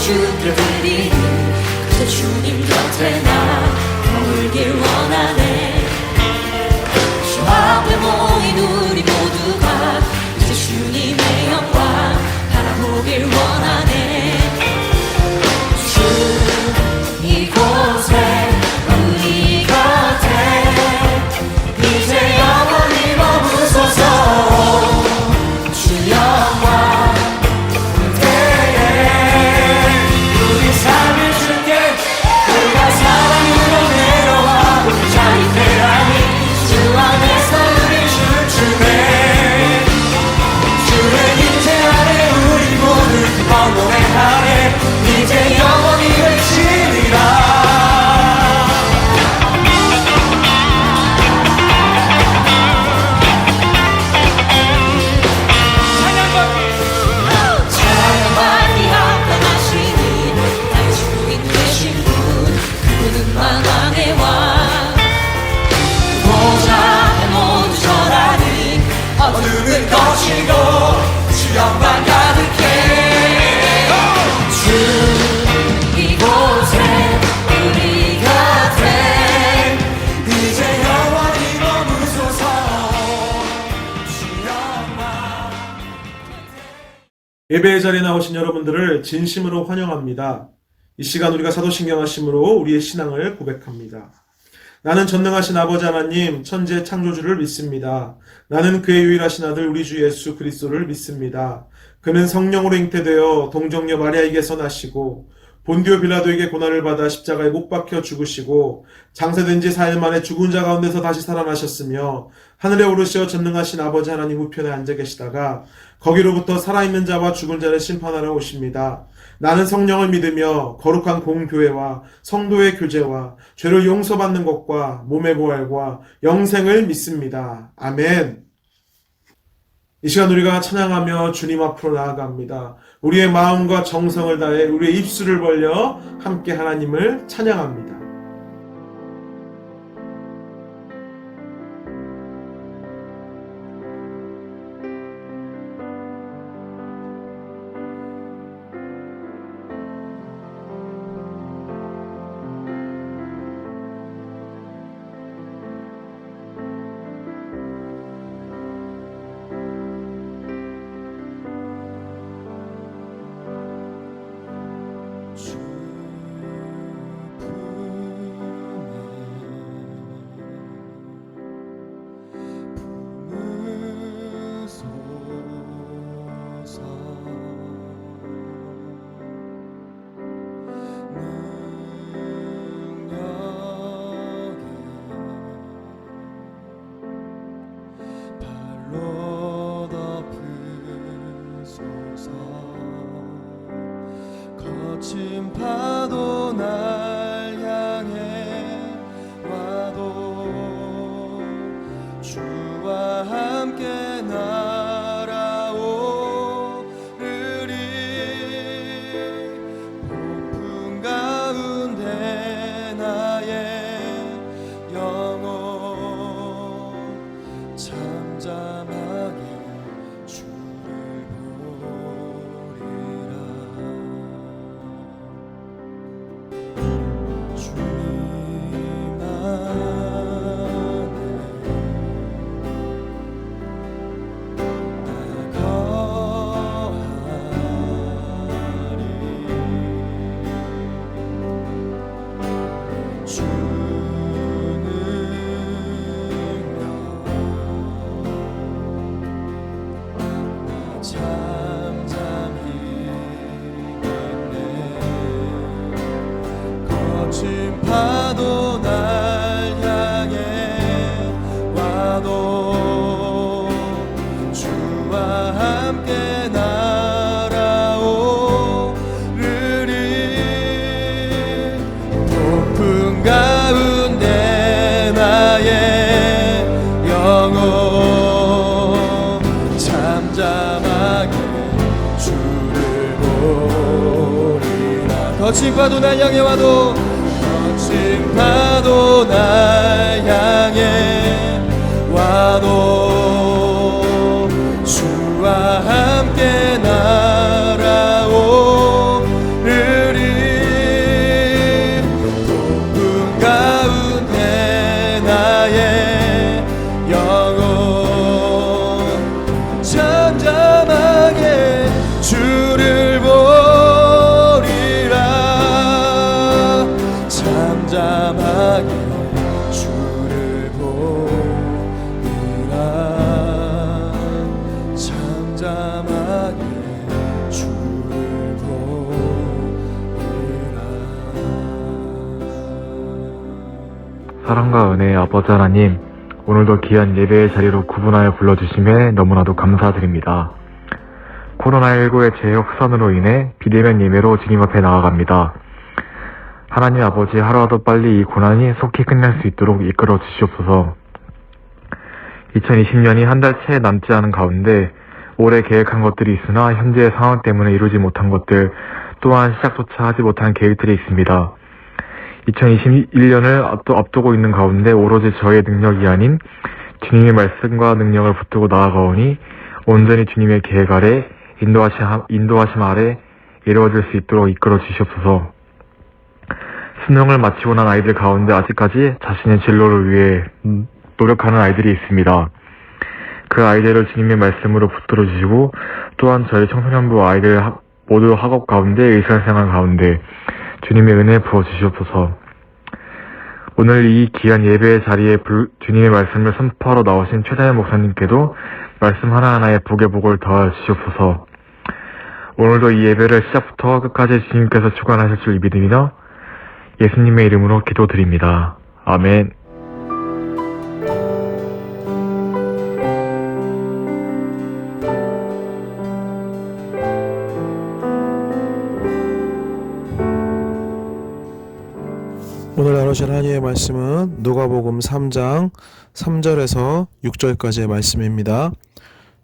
주께 드리니 그저 주님 곁에 나 머물길 원하네. 주 앞에 모인 우리 모두가 이제 주님의 영광 바라보길 원하네. 주 이곳에 우리 곁에 이제 영원히 머무소서. 주 영광 그때에 우리 삶을 주께 그가 사랑으로 내려와 우리 자유케하니 주 안에서 우리 춤추네. 주의 임재 아래 우리 모두 기뻐 노래하네. 이제 영원히 외치리라. 찬양받기 합당하시니 나의 주인 되신 분 그분은 만왕의 왕. 보좌 앞에 모두 절하니 어둠은 거치고 주 영광 가득해. 주 이곳에 우리 곁에 이제 영원히 머무소서. 주 영광. 예배의 자리에 나오신 여러분들을 진심으로 환영합니다. 이 시간 우리가 사도신경 하심으로 우리의 신앙을 고백합니다. 나는 전능하신 아버지 하나님 천지의 창조주를 믿습니다. 나는 그의 유일하신 아들 우리 주 예수 그리스도를 믿습니다. 그는 성령으로 잉태되어 동정녀 마리아에게서 나시고 본디오 빌라도에게 고난을 받아 십자가에 못 박혀 죽으시고 장사된 지 4일 만에 죽은 자 가운데서 다시 살아나셨으며 하늘에 오르시어 전능하신 아버지 하나님 우편에 앉아 계시다가 거기로부터 살아있는 자와 죽은 자를 심판하러 오십니다. 나는 성령을 믿으며 거룩한 공교회와 성도의 교제와 죄를 용서받는 것과 몸의 부활과 영생을 믿습니다. 아멘. 이 시간 우리가 찬양하며 주님 앞으로 나아갑니다. 우리의 마음과 정성을 다해 우리의 입술을 벌려 함께 하나님을 찬양합니다. 거친 파도 날 향해 와도 주와 함께 날아오르리. 폭풍 가운데 나의 영혼 잠잠하게 주를 보리라. 주님 안에 나거하리. 주는 나 잠잠히 있네. 거친 파도 날 향해 와도 주와 함께 날아오르리. 폭풍 가운데 나의 영혼 잠잠하게 주를 보리라. 거친 파도 날 향해 와도 거친 파도 날 향해 와도 주와 함께 날아오르리. 사랑과 은혜의 아버지 하나님, 오늘도 귀한 예배의 자리로 구분하여 불러주심에 너무나도 감사드립니다. 코로나19의 재확산으로 인해 비대면 예배로 주님 앞에 나아갑니다. 하나님 아버지, 하루라도 빨리 이 고난이 속히 끝날 수 있도록 이끌어 주시옵소서. 2020년이 한 달 채 남지 않은 가운데 올해 계획한 것들이 있으나 현재의 상황 때문에 이루지 못한 것들, 또한 시작조차 하지 못한 계획들이 있습니다. 2021년을 앞두고 있는 가운데 오로지 저의 능력이 아닌 주님의 말씀과 능력을 붙들고 나아가오니 온전히 주님의 계획 아래 인도하심 아래 이루어질 수 있도록 이끌어 주시옵소서. 수능을 마치고 난 아이들 가운데 아직까지 자신의 진로를 위해 노력하는 아이들이 있습니다. 그 아이들을 주님의 말씀으로 붙들어 주시고, 또한 저희 청소년부 아이들 모두 학업 가운데 일상생활 가운데 주님의 은혜 부어 주시옵소서. 오늘 이 귀한 예배의 자리에 주님의 말씀을 선포하러 나오신 최다현 목사님께도 말씀 하나하나에 복의 복을 더하여 주시옵소서. 오늘도 이 예배를 시작부터 끝까지 주님께서 주관하실 줄 믿으며 예수님의 이름으로 기도드립니다. 아멘. 오늘 나누실 하나님의 말씀은 누가복음 3장 3절에서 6절까지의 말씀입니다.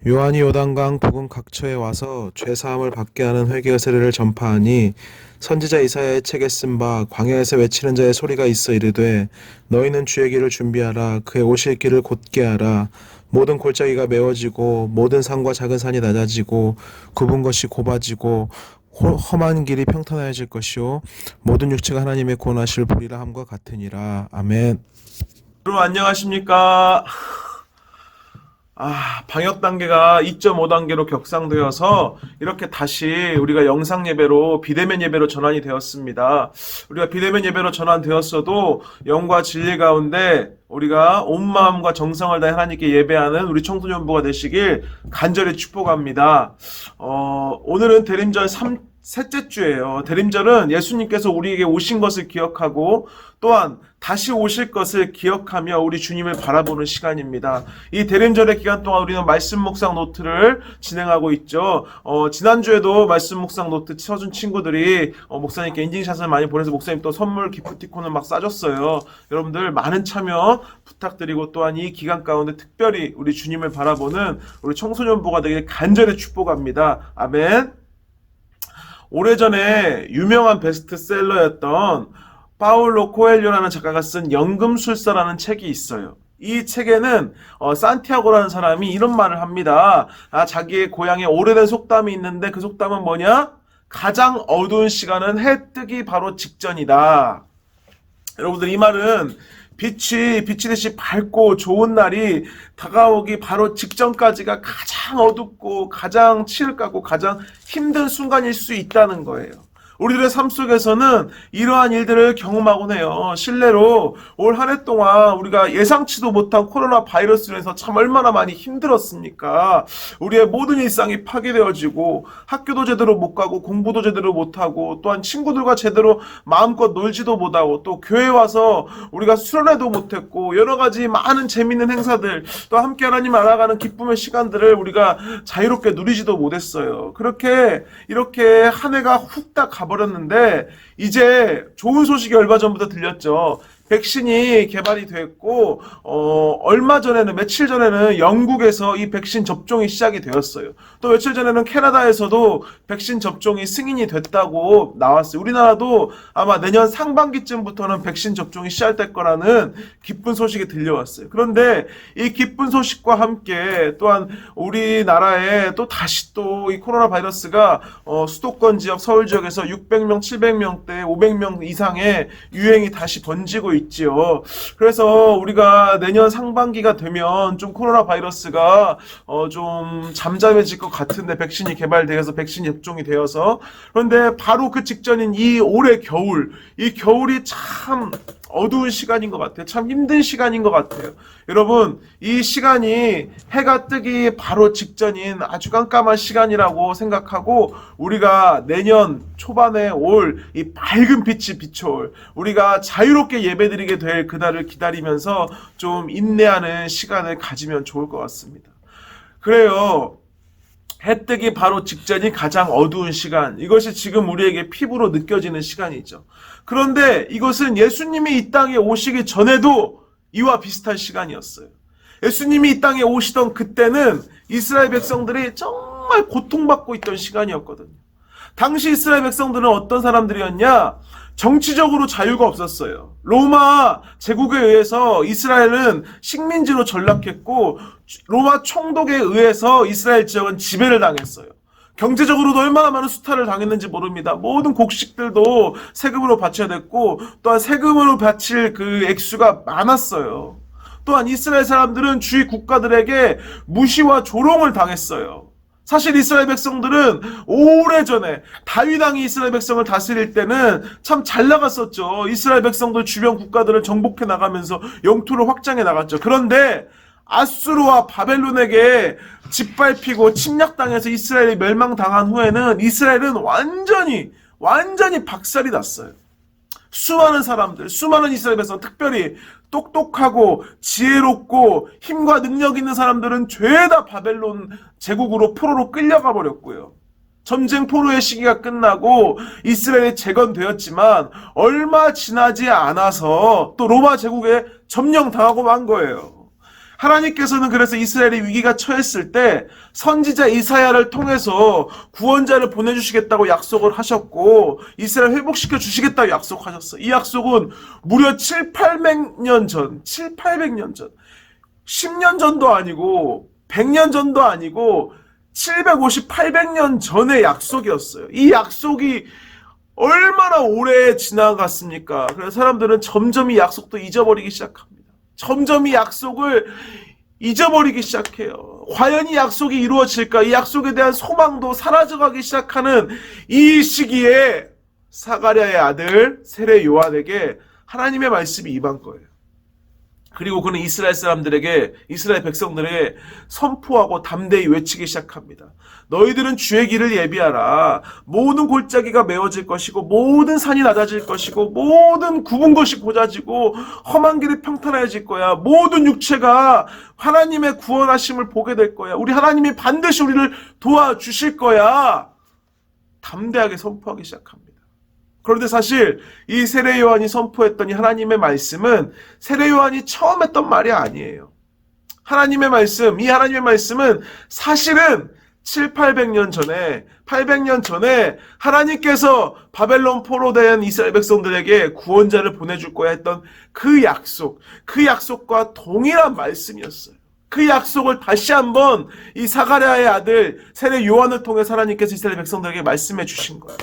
요한이 요단강 부근 각처에 와서 죄사함을 받게 하는 회개의 세례를 전파하니 선지자 이사야의 책에 쓴 바 광야에서 외치는 자의 소리가 있어 이르되 너희는 주의 길을 준비하라. 그의 오실 길을 곧게 하라. 모든 골짜기가 메워지고 모든 산과 작은 산이 낮아지고 굽은 것이 곱아지고 험한 길이 평탄해질 것이요 모든 육체가 하나님의 권하실 보리라 함과 같으니라. 아멘. 여러분 안녕하십니까? 방역 단계가 2.5단계로 격상되어서 이렇게 다시 우리가 영상 예배로 비대면 예배로 전환이 되었습니다. 우리가 비대면 예배로 전환되었어도 영과 진리 가운데 우리가 온 마음과 정성을 다해 하나님께 예배하는 우리 청소년부가 되시길 간절히 축복합니다. 오늘은 대림절 셋째 주예요. 대림절은 예수님께서 우리에게 오신 것을 기억하고 또한 다시 오실 것을 기억하며 우리 주님을 바라보는 시간입니다. 이 대림절의 기간 동안 우리는 말씀 묵상 노트를 진행하고 있죠. 지난주에도 말씀 묵상 노트 쳐준 친구들이 목사님께 인증샷을 많이 보내서 목사님 또 선물 기프티콘을 막 싸줬어요. 여러분들 많은 참여 부탁드리고 또한 이 기간 가운데 특별히 우리 주님을 바라보는 우리 청소년부가 되길 간절히 축복합니다. 아멘. 오래전에 유명한 베스트셀러였던 파울로 코엘료라는 작가가 쓴 연금술사라는 책이 있어요. 이 책에는 산티아고라는 사람이 이런 말을 합니다. 자기의 고향에 오래된 속담이 있는데 그 속담은 뭐냐? 가장 어두운 시간은 해 뜨기 바로 직전이다. 여러분들 이 말은 빛이 비치듯이 밝고 좋은 날이 다가오기 바로 직전까지가 가장 어둡고 가장 치를 까고 가장 힘든 순간일 수 있다는 거예요. 우리들의 삶 속에서는 이러한 일들을 경험하곤 해요. 실례로 올 한 해 동안 우리가 예상치도 못한 코로나 바이러스로 해서 참 얼마나 많이 힘들었습니까? 우리의 모든 일상이 파괴되어지고 학교도 제대로 못 가고 공부도 제대로 못하고 또한 친구들과 제대로 마음껏 놀지도 못하고 또 교회 와서 우리가 수련회도 못했고 여러 가지 많은 재밌는 행사들 또 함께 하나님 알아가는 기쁨의 시간들을 우리가 자유롭게 누리지도 못했어요. 이렇게 한 해가 훅딱 가버렸는데 이제 좋은 소식이 얼마 전부터 들렸죠. 백신이 개발이 됐고 얼마 전에는 며칠 전에는 영국에서 이 백신 접종이 시작이 되었어요. 또 며칠 전에는 캐나다에서도 백신 접종이 승인이 됐다고 나왔어요. 우리나라도 아마 내년 상반기쯤부터는 백신 접종이 시작될 거라는 기쁜 소식이 들려왔어요. 그런데 이 기쁜 소식과 함께 또한 우리나라에 또 다시 또 이 코로나 바이러스가 수도권 지역 서울 지역에서 600명, 700명대, 500명 이상의 유행이 다시 번지고 있지요. 그래서 우리가 내년 상반기가 되면 좀 코로나 바이러스가 좀 잠잠해질 것 같은데 백신이 개발되어서 백신 접종이 되어서 그런데 바로 그 직전인 이 올해 겨울 이 겨울이 참 어두운 시간인 것 같아요. 참 힘든 시간인 것 같아요. 여러분 이 시간이 해가 뜨기 바로 직전인 아주 깜깜한 시간이라고 생각하고 우리가 내년 초반에 올 이 밝은 빛이 비춰올 우리가 자유롭게 예배드릴 알려드리게 될 그날을 기다리면서 좀 인내하는 시간을 가지면 좋을 것 같습니다. 그래요. 해 뜨기 바로 직전이 가장 어두운 시간, 이것이 지금 우리에게 피부로 느껴지는 시간이죠. 그런데 이것은 예수님이 이 땅에 오시기 전에도 이와 비슷한 시간이었어요. 예수님이 이 땅에 오시던 그때는 이스라엘 백성들이 정말 고통받고 있던 시간이었거든요. 당시 이스라엘 백성들은 어떤 사람들이었냐? 정치적으로 자유가 없었어요. 로마 제국에 의해서 이스라엘은 식민지로 전락했고 로마 총독에 의해서 이스라엘 지역은 지배를 당했어요. 경제적으로도 얼마나 많은 수탈을 당했는지 모릅니다. 모든 곡식들도 세금으로 바쳐야 됐고 또한 세금으로 바칠 그 액수가 많았어요. 또한 이스라엘 사람들은 주위 국가들에게 무시와 조롱을 당했어요. 사실 이스라엘 백성들은 오래전에 다윗 왕이 이스라엘 백성을 다스릴 때는 참 잘 나갔었죠. 이스라엘 백성들 주변 국가들을 정복해 나가면서 영토를 확장해 나갔죠. 그런데 아수르와 바벨론에게 짓밟히고 침략당해서 이스라엘이 멸망당한 후에는 이스라엘은 완전히 박살이 났어요. 수많은 사람들, 수많은 이스라엘 백성, 특별히 똑똑하고 지혜롭고 힘과 능력 있는 사람들은 죄다 바벨론 제국으로 포로로 끌려가 버렸고요. 전쟁 포로의 시기가 끝나고 이스라엘이 재건되었지만 얼마 지나지 않아서 또 로마 제국에 점령당하고 만 거예요. 하나님께서는 그래서 이스라엘이 위기가 처했을 때 선지자 이사야를 통해서 구원자를 보내주시겠다고 약속을 하셨고 이스라엘 회복시켜 주시겠다고 약속하셨어요. 이 약속은 무려 800년 전 10년 전도 아니고 100년 전도 아니고 750, 800년 전의 약속이었어요. 이 약속이 얼마나 오래 지나갔습니까? 그래서 사람들은 점점 이 약속도 잊어버리기 시작합니다. 점점 이 약속을 잊어버리기 시작해요. 과연 이 약속이 이루어질까? 이 약속에 대한 소망도 사라져가기 시작하는 이 시기에 사가랴의 아들 세례 요한에게 하나님의 말씀이 임한 거예요. 그리고 그는 이스라엘 사람들에게, 이스라엘 백성들에게 선포하고 담대히 외치기 시작합니다. 너희들은 주의 길을 예비하라. 모든 골짜기가 메워질 것이고 모든 산이 낮아질 것이고 모든 굽은 것이 고자지고 험한 길이 평탄해질 거야. 모든 육체가 하나님의 구원하심을 보게 될 거야. 우리 하나님이 반드시 우리를 도와주실 거야. 담대하게 선포하기 시작합니다. 그런데 사실 이 세례 요한이 선포했던 이 하나님의 말씀은 세례 요한이 처음 했던 말이 아니에요. 하나님의 말씀, 이 하나님의 말씀은 사실은 800년 전에 하나님께서 바벨론 포로된 이스라엘 백성들에게 구원자를 보내줄 거야 했던 그 약속과 동일한 말씀이었어요. 그 약속을 다시 한번 이 사가랴의 아들 세례 요한을 통해 하나님께서 이스라엘 백성들에게 말씀해 주신 거예요.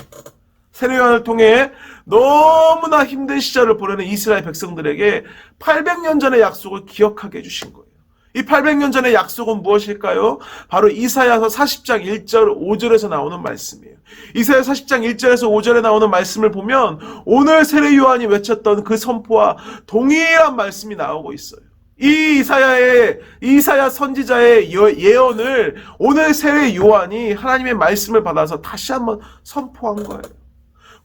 세례 요한을 통해 너무나 힘든 시절을 보내는 이스라엘 백성들에게 800년 전의 약속을 기억하게 해주신 거예요. 이 800년 전의 약속은 무엇일까요? 바로 이사야서 40장 1절 5절에서 나오는 말씀이에요. 이사야 40장 1절에서 5절에 나오는 말씀을 보면 오늘 세례 요한이 외쳤던 그 선포와 동일한 말씀이 나오고 있어요. 이 이사야 선지자의 예언을 오늘 세례 요한이 하나님의 말씀을 받아서 다시 한번 선포한 거예요.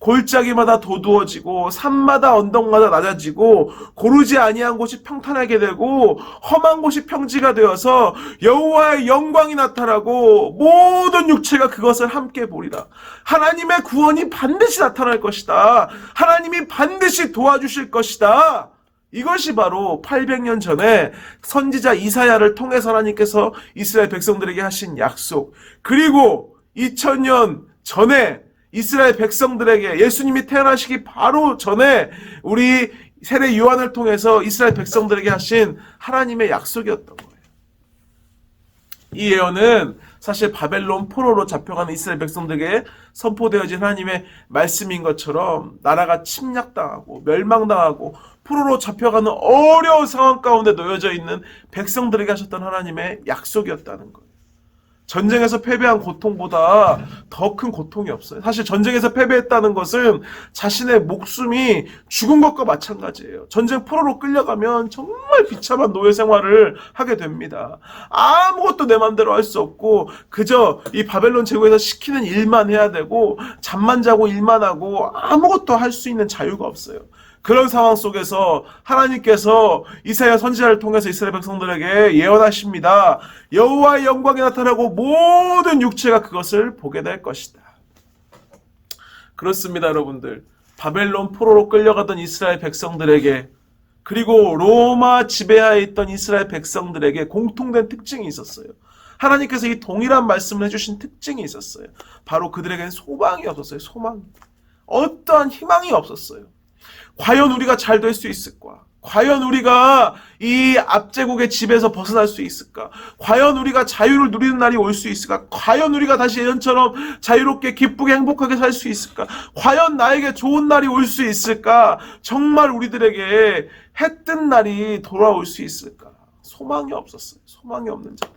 골짜기마다 도두어지고 산마다 언덕마다 낮아지고 고르지 아니한 곳이 평탄하게 되고 험한 곳이 평지가 되어서 여호와의 영광이 나타나고 모든 육체가 그것을 함께 보리라. 하나님의 구원이 반드시 나타날 것이다. 하나님이 반드시 도와주실 것이다. 이것이 바로 800년 전에 선지자 이사야를 통해서 하나님께서 이스라엘 백성들에게 하신 약속, 그리고 2000년 전에 이스라엘 백성들에게 예수님이 태어나시기 바로 전에 우리 세례 요한을 통해서 이스라엘 백성들에게 하신 하나님의 약속이었던 거예요. 이 예언은 사실 바벨론 포로로 잡혀가는 이스라엘 백성들에게 선포되어진 하나님의 말씀인 것처럼 나라가 침략당하고 멸망당하고 포로로 잡혀가는 어려운 상황 가운데 놓여져 있는 백성들에게 하셨던 하나님의 약속이었다는 거예요. 전쟁에서 패배한 고통보다 더 큰 고통이 없어요. 사실 전쟁에서 패배했다는 것은 자신의 목숨이 죽은 것과 마찬가지예요. 전쟁 포로로 끌려가면 정말 비참한 노예 생활을 하게 됩니다. 아무것도 내 맘대로 할 수 없고 그저 이 바벨론 제국에서 시키는 일만 해야 되고 잠만 자고 일만 하고 아무것도 할 수 있는 자유가 없어요. 그런 상황 속에서 하나님께서 이사야 선지자를 통해서 이스라엘 백성들에게 예언하십니다. 여호와의 영광이 나타나고 모든 육체가 그것을 보게 될 것이다. 그렇습니다, 여러분들. 바벨론 포로로 끌려가던 이스라엘 백성들에게, 그리고 로마 지배하에 있던 이스라엘 백성들에게 공통된 특징이 있었어요. 하나님께서 이 동일한 말씀을 해주신 특징이 있었어요. 바로 그들에게는 소망이 없었어요. 소망. 어떠한 희망이 없었어요. 과연 우리가 잘 될 수 있을까? 과연 우리가 이 압제국의 집에서 벗어날 수 있을까? 과연 우리가 자유를 누리는 날이 올 수 있을까? 과연 우리가 다시 예전처럼 자유롭게 기쁘게 행복하게 살 수 있을까? 과연 나에게 좋은 날이 올 수 있을까? 정말 우리들에게 해 뜬 날이 돌아올 수 있을까? 소망이 없었어요. 소망이 없는 자들.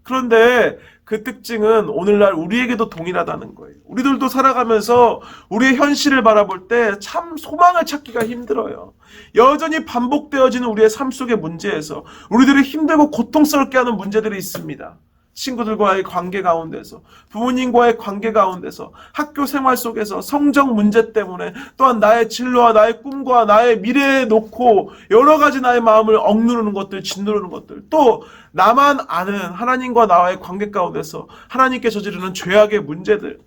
그런데 그 특징은 오늘날 우리에게도 동일하다는 거예요. 우리들도 살아가면서 우리의 현실을 바라볼 때 참 소망을 찾기가 힘들어요. 여전히 반복되어지는 우리의 삶 속의 문제에서 우리들이 힘들고 고통스럽게 하는 문제들이 있습니다. 친구들과의 관계 가운데서, 부모님과의 관계 가운데서, 학교 생활 속에서 성적 문제 때문에, 또한 나의 진로와 나의 꿈과 나의 미래에 놓고 여러 가지 나의 마음을 억누르는 것들, 짓누르는 것들, 또 나만 아는 하나님과 나와의 관계 가운데서 하나님께 저지르는 죄악의 문제들,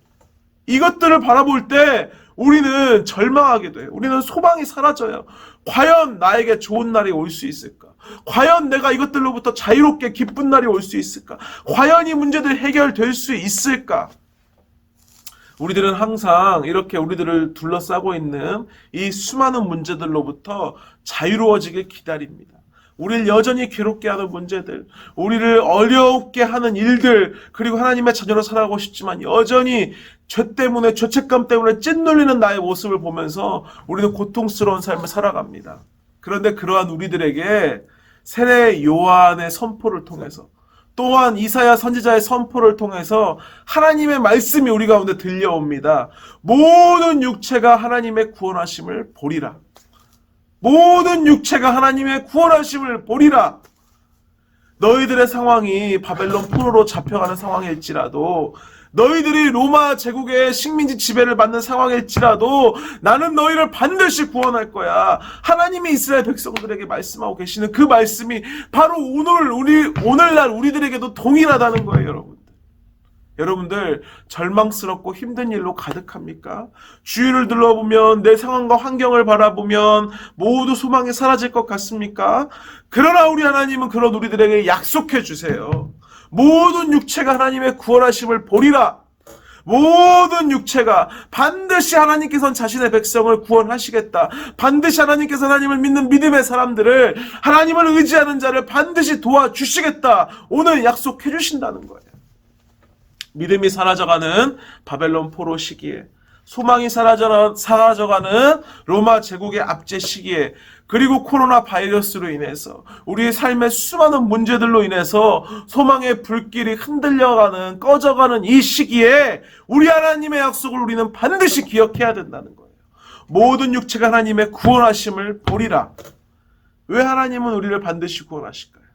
이것들을 바라볼 때 우리는 절망하게 돼요. 우리는 소망이 사라져요. 과연 나에게 좋은 날이 올 수 있을까? 과연 내가 이것들로부터 자유롭게 기쁜 날이 올 수 있을까? 과연 이 문제들이 해결될 수 있을까? 우리들은 항상 이렇게 우리들을 둘러싸고 있는 이 수많은 문제들로부터 자유로워지길 기다립니다. 우리를 여전히 괴롭게 하는 문제들, 우리를 어렵게 하는 일들, 그리고 하나님의 자녀로 살아가고 싶지만 여전히 죄 때문에, 죄책감 때문에 찢눌리는 나의 모습을 보면서 우리는 고통스러운 삶을 살아갑니다. 그런데 그러한 우리들에게 세례 요한의 선포를 통해서, 또한 이사야 선지자의 선포를 통해서 하나님의 말씀이 우리 가운데 들려옵니다. 모든 육체가 하나님의 구원하심을 보리라. 모든 육체가 하나님의 구원하심을 보리라. 너희들의 상황이 바벨론 포로로 잡혀가는 상황일지라도, 너희들이 로마 제국의 식민지 지배를 받는 상황일지라도 나는 너희를 반드시 구원할 거야. 하나님이 이스라엘 백성들에게 말씀하고 계시는 그 말씀이 바로 오늘날 우리들에게도 동일하다는 거예요, 여러분. 여러분들 절망스럽고 힘든 일로 가득합니까? 주위를 둘러보면, 내 상황과 환경을 바라보면 모두 소망이 사라질 것 같습니까? 그러나 우리 하나님은 그런 우리들에게 약속해 주세요. 모든 육체가 하나님의 구원하심을 보리라. 모든 육체가 반드시 하나님께서는 자신의 백성을 구원하시겠다. 반드시 하나님께서 하나님을 믿는 믿음의 사람들을, 하나님을 의지하는 자를 반드시 도와주시겠다. 오늘 약속해 주신다는 거예요. 믿음이 사라져가는 바벨론 포로 시기에, 소망이 사라져가는 로마 제국의 압제 시기에, 그리고 코로나 바이러스로 인해서 우리의 삶의 수많은 문제들로 인해서 소망의 불길이 흔들려가는, 꺼져가는 이 시기에 우리 하나님의 약속을 우리는 반드시 기억해야 된다는 거예요. 모든 육체가 하나님의 구원하심을 보리라. 왜 하나님은 우리를 반드시 구원하실까요?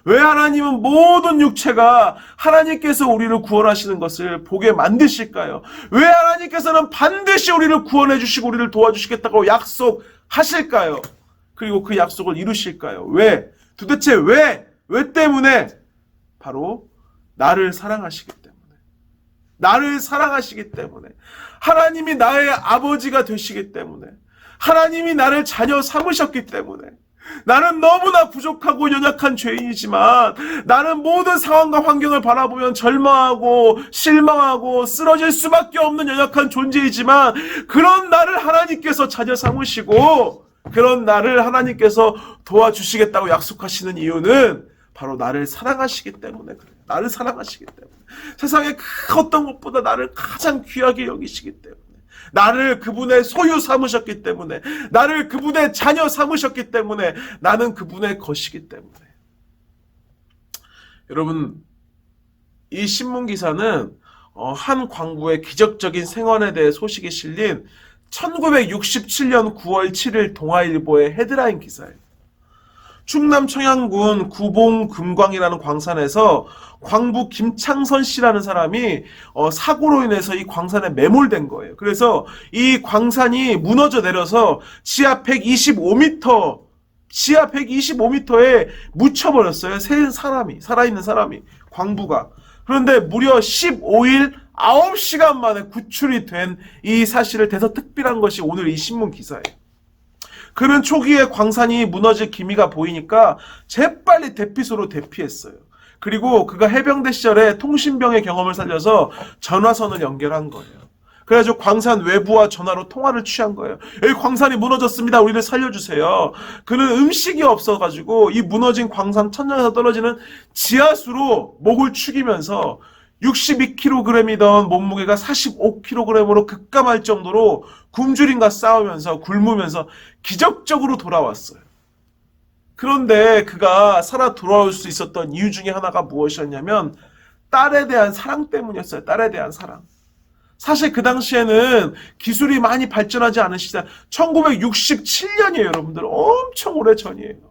왜 하나님은 모든 육체가 하나님께서 우리를 구원하시는 것을 보게 만드실까요? 왜 하나님께서는 반드시 우리를 구원해 주시고 우리를 도와주시겠다고 약속하실까요? 그리고 그 약속을 이루실까요? 왜? 도대체 왜? 왜 때문에? 바로 나를 사랑하시기 때문에. 나를 사랑하시기 때문에. 하나님이 나의 아버지가 되시기 때문에. 하나님이 나를 자녀 삼으셨기 때문에. 나는 너무나 부족하고 연약한 죄인이지만, 나는 모든 상황과 환경을 바라보면 절망하고 실망하고 쓰러질 수밖에 없는 연약한 존재이지만, 그런 나를 하나님께서 자녀 삼으시고 그런 나를 하나님께서 도와주시겠다고 약속하시는 이유는 바로 나를 사랑하시기 때문에 그래요. 나를 사랑하시기 때문에. 세상에 그 어떤 것보다 나를 가장 귀하게 여기시기 때문에. 나를 그분의 소유 삼으셨기 때문에, 나를 그분의 자녀 삼으셨기 때문에, 나는 그분의 것이기 때문에. 여러분, 이 신문기사는 한 광부의 기적적인 생원에 대해 소식이 실린 1967년 9월 7일 동아일보의 헤드라인 기사예요. 충남 청양군 구봉금광이라는 광산에서 광부 김창선 씨라는 사람이 사고로 인해서 이 광산에 매몰된 거예요. 그래서 이 광산이 무너져 내려서 지하 125m에 묻혀버렸어요. 살아있는 사람이, 광부가. 그런데 무려 15일 9시간 만에 구출이 된 이 사실을 대서특필한 것이 오늘 이 신문 기사예요. 그는 초기에 광산이 무너질 기미가 보이니까 재빨리 대피소로 대피했어요. 그리고 그가 해병대 시절에 통신병의 경험을 살려서 전화선을 연결한 거예요. 그래가지고 광산 외부와 전화로 통화를 취한 거예요. 여기 광산이 무너졌습니다. 우리를 살려주세요. 그는 음식이 없어가지고 이 무너진 광산 천장에서 떨어지는 지하수로 목을 축이면서 62kg이던 몸무게가 45kg으로 급감할 정도로 굶주림과 싸우면서 굶으면서 기적적으로 돌아왔어요. 그런데 그가 살아 돌아올 수 있었던 이유 중에 하나가 무엇이었냐면 딸에 대한 사랑 때문이었어요. 딸에 대한 사랑. 사실 그 당시에는 기술이 많이 발전하지 않은 시대, 1967년이에요, 여러분들. 엄청 오래 전이에요.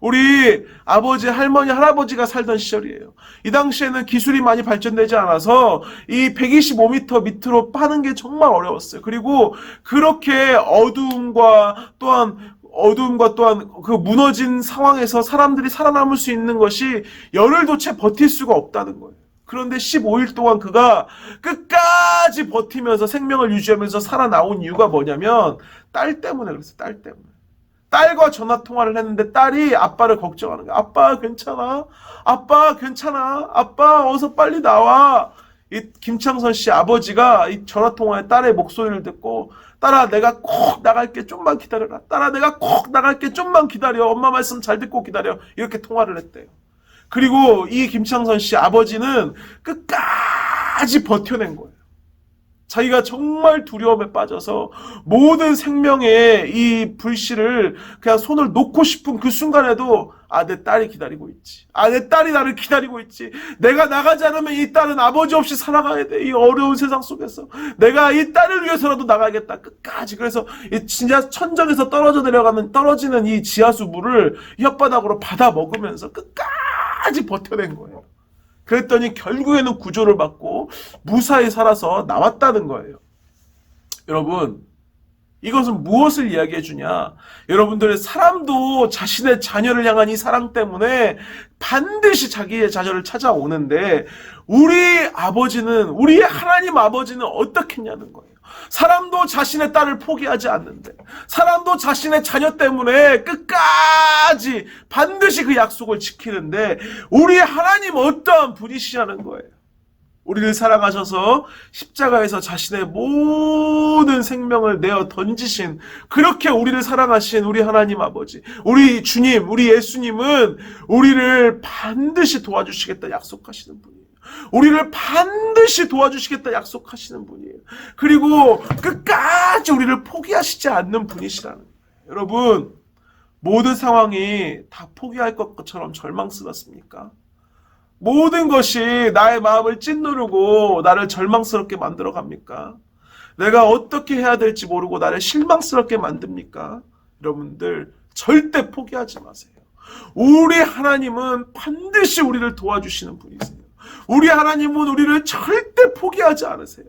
우리 아버지, 할머니, 할아버지가 살던 시절이에요. 이 당시에는 기술이 많이 발전되지 않아서 이 125m 밑으로 파는 게 정말 어려웠어요. 그리고 그렇게 어두움과 또한 그 무너진 상황에서 사람들이 살아남을 수 있는 것이 열흘도 채 버틸 수가 없다는 거예요. 그런데 15일 동안 그가 끝까지 버티면서 생명을 유지하면서 살아나온 이유가 뭐냐면 딸 때문에 그랬어요. 딸 때문에. 딸과 전화 통화를 했는데 딸이 아빠를 걱정하는 거야. 아빠 괜찮아? 아빠 괜찮아? 아빠 어서 빨리 나와. 이 김창선 씨 아버지가 이 전화 통화에 딸의 목소리를 듣고 딸아 내가 꼭 나갈게 좀만 기다려라. 딸아 내가 꼭 나갈게 좀만 기다려. 엄마 말씀 잘 듣고 기다려. 이렇게 통화를 했대요. 그리고 이 김창선 씨 아버지는 끝까지 버텨낸 거예요. 자기가 정말 두려움에 빠져서 모든 생명의 이 불씨를 그냥 손을 놓고 싶은 그 순간에도 내 딸이 기다리고 있지. 내 딸이 나를 기다리고 있지. 내가 나가지 않으면 이 딸은 아버지 없이 살아가야 돼. 이 어려운 세상 속에서. 내가 이 딸을 위해서라도 나가야겠다. 끝까지. 그래서 진짜 천정에서 떨어지는 이 지하수 물을 혓바닥으로 받아 먹으면서 끝까지 버텨낸 거예요. 그랬더니 결국에는 구조를 받고 무사히 살아서 나왔다는 거예요. 여러분, 이것은 무엇을 이야기해 주냐? 여러분들의 사람도 자신의 자녀를 향한 이 사랑 때문에 반드시 자기의 자녀를 찾아오는데 우리 하나님 아버지는 어떻게 했냐는 거예요. 사람도 자신의 딸을 포기하지 않는데, 사람도 자신의 자녀 때문에 끝까지 반드시 그 약속을 지키는데 우리 하나님 어떠한 분이시냐는 거예요. 우리를 사랑하셔서 십자가에서 자신의 모든 생명을 내어 던지신, 그렇게 우리를 사랑하신 우리 하나님 아버지, 우리 주님, 우리 예수님은 우리를 반드시 도와주시겠다 약속하시는 분이에요. 우리를 반드시 도와주시겠다 약속하시는 분이에요. 그리고 끝까지 우리를 포기하시지 않는 분이시라는 거예요. 여러분, 모든 상황이 다 포기할 것처럼 절망스럽습니까? 모든 것이 나의 마음을 찐누르고 나를 절망스럽게 만들어 갑니까? 내가 어떻게 해야 될지 모르고 나를 실망스럽게 만듭니까? 여러분들 절대 포기하지 마세요. 우리 하나님은 반드시 우리를 도와주시는 분이세요. 우리 하나님은 우리를 절대 포기하지 않으세요.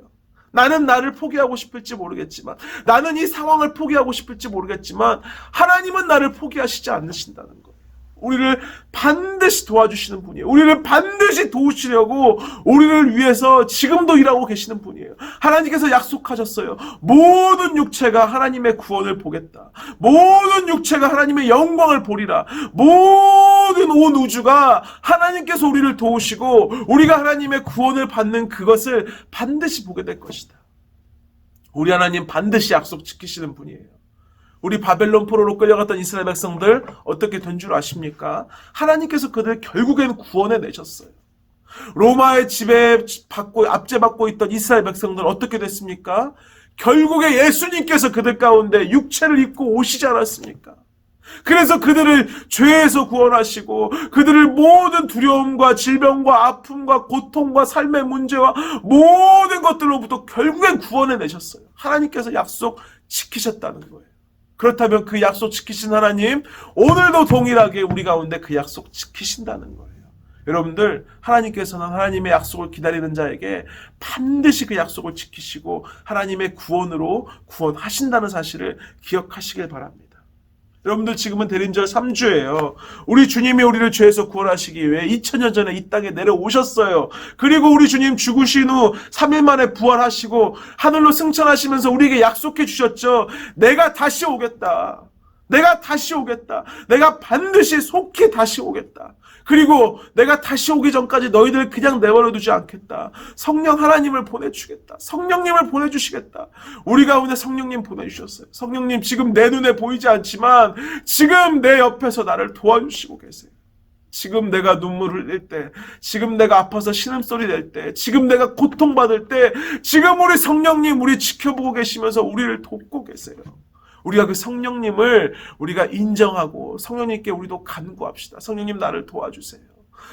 나는 나를 포기하고 싶을지 모르겠지만, 나는 이 상황을 포기하고 싶을지 모르겠지만 하나님은 나를 포기하시지 않으신다는 거예요. 우리를 반드시 도와주시는 분이에요. 우리를 반드시 도우시려고 우리를 위해서 지금도 일하고 계시는 분이에요. 하나님께서 약속하셨어요. 모든 육체가 하나님의 구원을 보겠다. 모든 육체가 하나님의 영광을 보리라. 모든 온 우주가 하나님께서 우리를 도우시고 우리가 하나님의 구원을 받는 그것을 반드시 보게 될 것이다. 우리 하나님 반드시 약속 지키시는 분이에요. 우리 바벨론 포로로 끌려갔던 이스라엘 백성들 어떻게 된 줄 아십니까? 하나님께서 그들 결국엔 구원해 내셨어요. 로마의 압제받고 있던 이스라엘 백성들 어떻게 됐습니까? 결국에 예수님께서 그들 가운데 육체를 입고 오시지 않았습니까? 그래서 그들을 죄에서 구원하시고 그들을 모든 두려움과 질병과 아픔과 고통과 삶의 문제와 모든 것들로부터 결국엔 구원해 내셨어요. 하나님께서 약속 지키셨다는 거예요. 그렇다면 그 약속 지키신 하나님, 오늘도 동일하게 우리 가운데 그 약속 지키신다는 거예요. 여러분들, 하나님께서는 하나님의 약속을 기다리는 자에게 반드시 그 약속을 지키시고 하나님의 구원으로 구원하신다는 사실을 기억하시길 바랍니다. 여러분들, 지금은 대림절 3주예요. 우리 주님이 우리를 죄에서 구원하시기 위해 2000년 전에 이 땅에 내려오셨어요. 그리고 우리 주님 죽으신 후 3일 만에 부활하시고 하늘로 승천하시면서 우리에게 약속해 주셨죠. 내가 다시 오겠다. 내가 다시 오겠다. 내가 반드시 속히 다시 오겠다. 그리고 내가 다시 오기 전까지 너희들 그냥 내버려 두지 않겠다. 성령 하나님을 보내주겠다. 성령님을 보내주시겠다. 우리 가운데 성령님 보내주셨어요. 성령님, 지금 내 눈에 보이지 않지만 지금 내 옆에서 나를 도와주시고 계세요. 지금 내가 눈물을 흘릴 때, 지금 내가 아파서 신음소리 낼 때, 지금 내가 고통받을 때, 지금 우리 성령님 우리 지켜보고 계시면서 우리를 돕고 계세요. 우리가 그 성령님을 우리가 인정하고 성령님께 우리도 간구합시다. 성령님, 나를 도와주세요.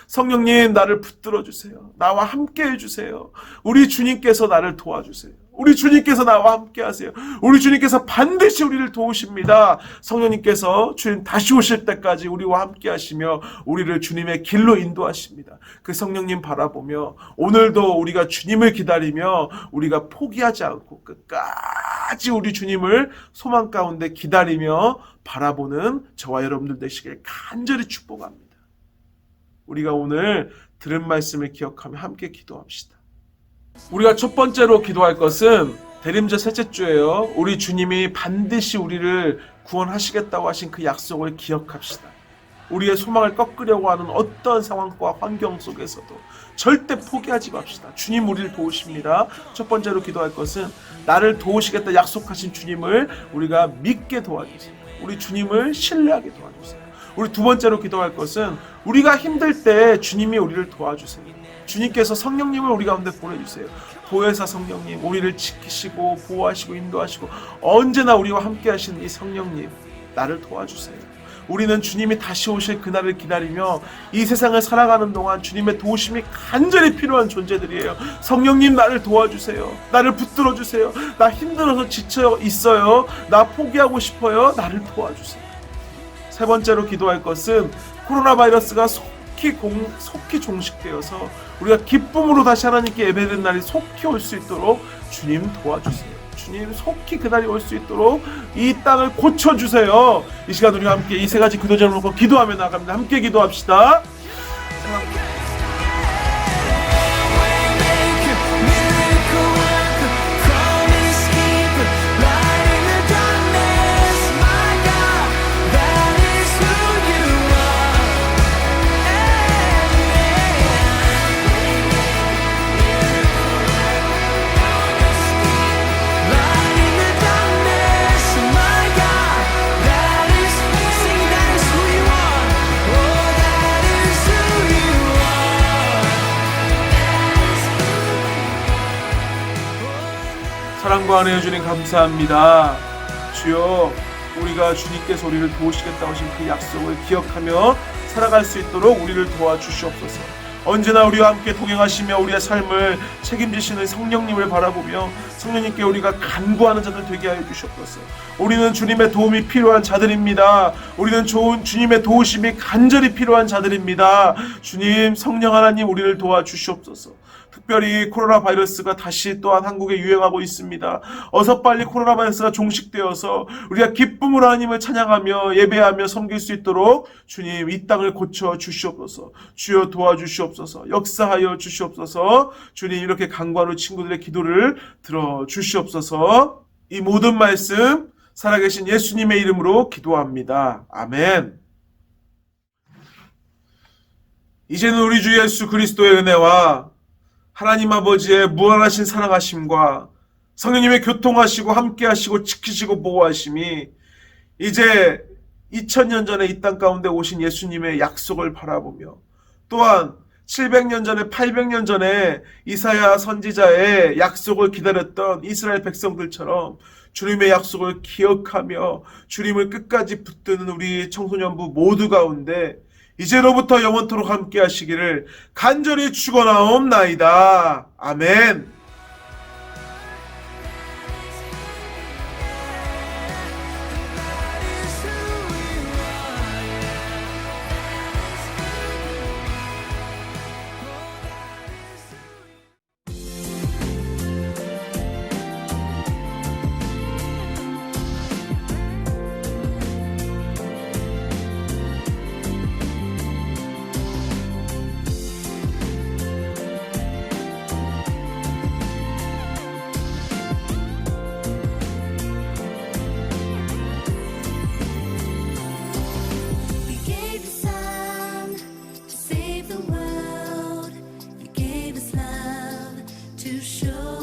성령님, 나를 붙들어 주세요. 나와 함께 해주세요. 우리 주님께서 나를 도와주세요. 우리 주님께서 나와 함께 하세요. 우리 주님께서 반드시 우리를 도우십니다. 성령님께서 주님 다시 오실 때까지 우리와 함께 하시며 우리를 주님의 길로 인도하십니다. 그 성령님 바라보며 오늘도 우리가 주님을 기다리며 우리가 포기하지 않고 끝까지 우리 주님을 소망 가운데 기다리며 바라보는 저와 여러분들 되시길 간절히 축복합니다. 우리가 오늘 들은 말씀을 기억하며 함께 기도합시다. 우리가 첫 번째로 기도할 것은 대림절 셋째 주예요. 우리 주님이 반드시 우리를 구원하시겠다고 하신 그 약속을 기억합시다. 우리의 소망을 꺾으려고 하는 어떤 상황과 환경 속에서도 절대 포기하지 맙시다. 주님 우리를 도우십니다. 첫 번째로 기도할 것은 나를 도우시겠다 약속하신 주님을 우리가 믿게 도와주세요. 우리 주님을 신뢰하게 도와주세요. 우리 두 번째로 기도할 것은 우리가 힘들 때 주님이 우리를 도와주세요. 주님께서 성령님을 우리 가운데 보내주세요. 보혜사 성령님, 우리를 지키시고 보호하시고 인도하시고 언제나 우리와 함께 하시는 이 성령님, 나를 도와주세요. 우리는 주님이 다시 오실 그날을 기다리며 이 세상을 살아가는 동안 주님의 도우심이 간절히 필요한 존재들이에요. 성령님, 나를 도와주세요. 나를 붙들어 주세요. 나 힘들어서 지쳐 있어요. 나 포기하고 싶어요. 나를 도와주세요. 세 번째로 기도할 것은 코로나 바이러스가 속히 종식되어서 우리가 기쁨으로 다시 하나님께 예배드리는 날이 속히 올 수 있도록 주님 도와주세요. 주님 속히 그날이 올 수 있도록 이 땅을 고쳐주세요. 이 시간 우리가 함께 이 세 가지 기도 제목을 놓고 기도하며 나갑니다. 함께 기도합시다. 사랑과 은혜 주님 감사합니다. 주여, 우리가 주님께서 우리를 도우시겠다고 하신 그 약속을 기억하며 살아갈 수 있도록 우리를 도와주시옵소서. 언제나 우리와 함께 동행하시며 우리의 삶을 책임지시는 성령님을 바라보며 성령님께 우리가 간구하는 자들 되게 하여 주시옵소서. 우리는 주님의 도움이 필요한 자들입니다. 우리는 주님의 도우심이 간절히 필요한 자들입니다. 주님, 성령 하나님, 우리를 도와주시옵소서. 특별히 코로나 바이러스가 다시 또한 한국에 유행하고 있습니다. 어서 빨리 코로나 바이러스가 종식되어서 우리가 기쁨으로 하나님을 찬양하며 예배하며 섬길 수 있도록 주님 이 땅을 고쳐 주시옵소서. 주여 도와주시옵소서. 역사하여 주시옵소서. 주님 이렇게 간구하는 친구들의 기도를 들어 주시옵소서. 이 모든 말씀 살아계신 예수님의 이름으로 기도합니다. 아멘. 이제는 우리 주 예수 그리스도의 은혜와 하나님 아버지의 무한하신 사랑하심과 성령님의 교통하시고 함께하시고 지키시고 보호하심이 이제 2000년 전에 이 땅 가운데 오신 예수님의 약속을 바라보며 또한 700년 전에 800년 전에 이사야 선지자의 약속을 기다렸던 이스라엘 백성들처럼 주님의 약속을 기억하며 주님을 끝까지 붙드는 우리 청소년부 모두 가운데 이제로부터 영원토록 함께 하시기를 간절히 축원하옵나이다. 아멘. to show